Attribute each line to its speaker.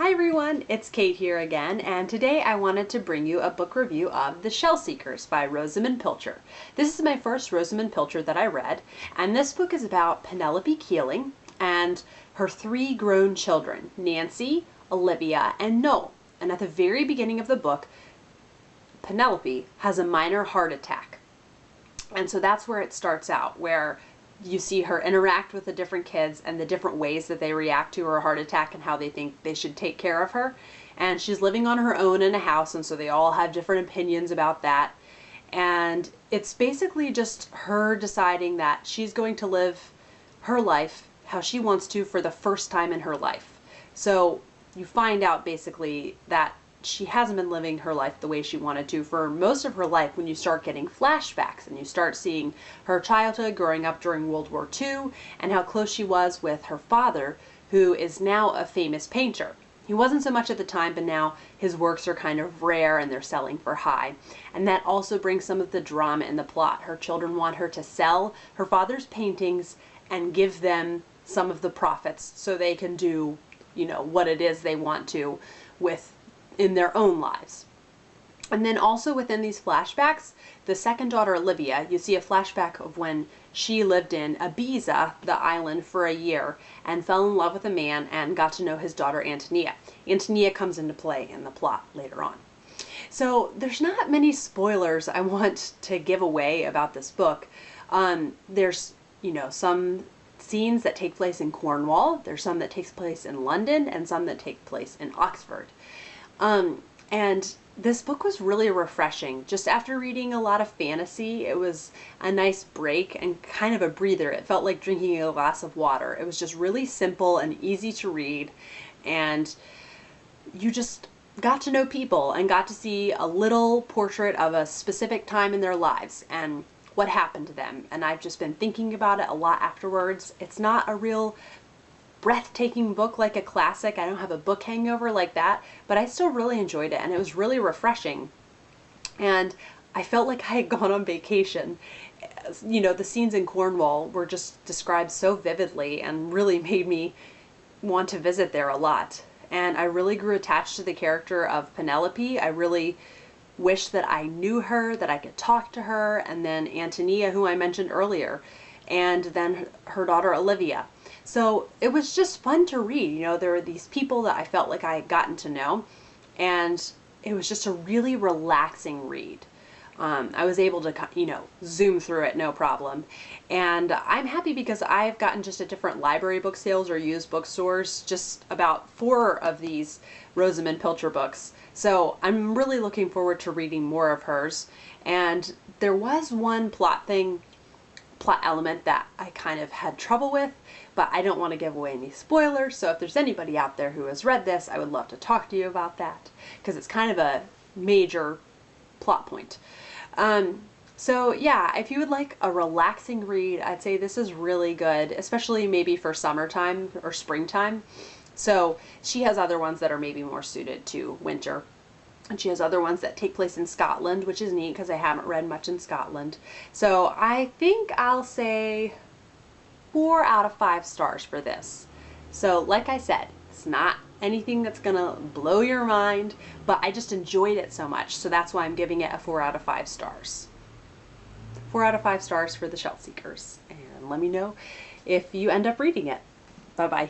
Speaker 1: Hi everyone, it's Kate here again, and today I wanted to bring you a book review of The Shellseekers by Rosamunde Pilcher. This is my first Rosamunde Pilcher that I read, and this book is about Penelope Keeling and her three grown children, Nancy, Olivia, and Noel. And at the very beginning of the book, Penelope has a minor heart attack. And so that's where it starts out, where you see her interact with the different kids and the different ways that they react to her heart attack and how they think they should take care of her. And she's living on her own in a house, and so they all have different opinions about that. And it's basically just her deciding that she's going to live her life how she wants to for the first time in her life. So you find out basically that she hasn't been living her life the way she wanted to for most of her life when you start getting flashbacks and you start seeing her childhood growing up during World War II and how close she was with her father, who is now a famous painter. He wasn't so much at the time, but now his works are kind of rare and they're selling for high. And that also brings some of the drama in the plot. Her children want her to sell her father's paintings and give them some of the profits so they can do, what it is they want to with in their own lives. And then also within these flashbacks, the second daughter, Olivia, you see a flashback of when she lived in Ibiza, the island, for a year and fell in love with a man and got to know his daughter, Antonia. Antonia comes into play in the plot later on. So there's not many spoilers I want to give away about this book. There's, some scenes that take place in Cornwall, there's some that takes place in London, and some that take place in Oxford. And this book was really refreshing. Just after reading a lot of fantasy, it was a nice break and kind of a breather. It felt like drinking a glass of water. It was just really simple and easy to read, and you just got to know people and got to see a little portrait of a specific time in their lives and what happened to them. And I've just been thinking about it a lot afterwards. It's not a real breathtaking book like a classic. I don't have a book hangover like that, but I still really enjoyed it and it was really refreshing. And I felt like I had gone on vacation. The scenes in Cornwall were just described so vividly and really made me want to visit there a lot. And I really grew attached to the character of Penelope. I really wish that I knew her, that I could talk to her, and then Antonia, who I mentioned earlier, and then her daughter Olivia. So it was just fun to read. There were these people that I felt like I had gotten to know, and it was just a really relaxing read. I was able to, zoom through it no problem. And I'm happy because I've gotten just at different library book sales or used bookstores just about 4 of these Rosamunde Pilcher books. So I'm really looking forward to reading more of hers. And there was one plot element that I kind of had trouble with, but I don't want to give away any spoilers. So if there's anybody out there who has read this, I would love to talk to you about that because it's kind of a major plot point. So yeah, if you would like a relaxing read, I'd say this is really good, especially maybe for summertime or springtime. So she has other ones that are maybe more suited to winter. And she has other ones that take place in Scotland, which is neat because I haven't read much in Scotland. So I think I'll say 4 out of 5 stars for this. So like I said, it's not anything that's gonna blow your mind, but I just enjoyed it so much. So that's why I'm giving it a 4 out of 5 stars. 4 out of 5 stars for The Shellseekers. And let me know if you end up reading it. Bye-bye.